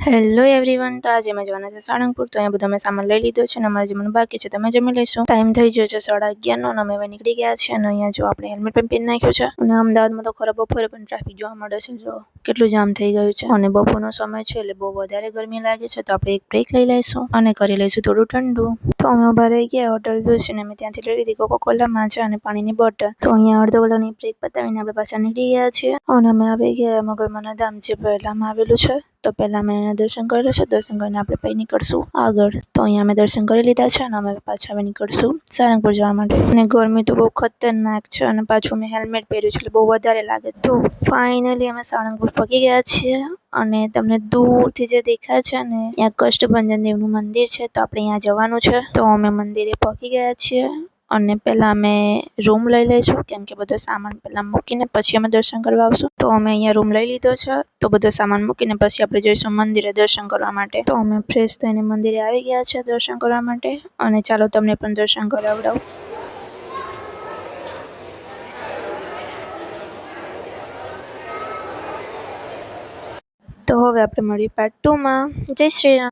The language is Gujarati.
હેલો એવરીવન, તો આજે અમે જવાના છે સાળંગપુર. તો અહીંયા બધો અમે સામાન લઈ લીધો છે અને અમારે જમવાનું બાકી છે. તમે જમી લઈશું. ટાઈમ થઈ ગયો છે 11:30 નો અને અમે હવે નીકળી ગયા છે. અને અહીંયા જો આપણે હેલ્મેટ પણ પહેરી નાખ્યું છે. અને અમદાવાદમાં તો ખરા બપોરે પણ ટ્રાફિક જોવા મળે છે. જો કેટલું જામ થઈ ગયું છે અને બપોરનો સમય છે એટલે બહુ વધારે ગરમી લાગે છે. તો આપણે એક બ્રેક લઈ લઈશું અને કરી લઈશું થોડું ઠંડુ. તો અમે ઉભા રહી ગયા હોટલ જોઈને. અમે ત્યાંથી લઈ લીધી કોકોકોલા, માજા અને પાણીની બોટલ. તો અહીંયા અડધો કલાકની બ્રેક પતાવીને આપણે પાછા નીકળી ગયા છીએ અને અમે આવી ગયા મોગલમાના ધામ, જે પહેલામાં આવેલું છે. તો પહેલા અમે દર્શન કરી લઈશું. દર્શન કરીને આપણે પછી નીકળશું આગળ. તો અહીંયા અમે દર્શન કરી લીધા છે અને અમે પાછા હવે નીકળશું સારંગપુર જવા માટે. અને ગરમી તો બહુ ખતરનાક છે અને પાછું મેં હેલ્મેટ પહેર્યું છે એટલે બહુ વધારે લાગે. તો ફાઇનલી અમે સારંગપુર પહોંચી ગયા છીએ અને તમને દૂરથી જે દેખાય છે ને, ત્યાં કષ્ટભંજન દેવનું મંદિર છે. તો આપણે અહીંયા જવાનું છે. તો અમે મંદિરે પહોંચી ગયા છીએ અને પહેલા અમે રૂમ લઈ લઈશું, કેમ કે બધો સામાન પહેલા મૂકીને પછી અમે દર્શન કરવા આવશું. તો અમે અહીંયા રૂમ લઈ લીધો છે. તો બધો સામાન મૂકીને પછી આપણે જઈશું મંદિરે દર્શન કરવા માટે. તો અમે ફ્રેશ થઈને મંદિરે આવી ગયા છે દર્શન કરવા માટે. અને ચાલો તમને પણ દર્શન કરાવડાવું. તો હવે આપણે મળીએ પાર્ટ 2 માં. જય શ્રી રામ.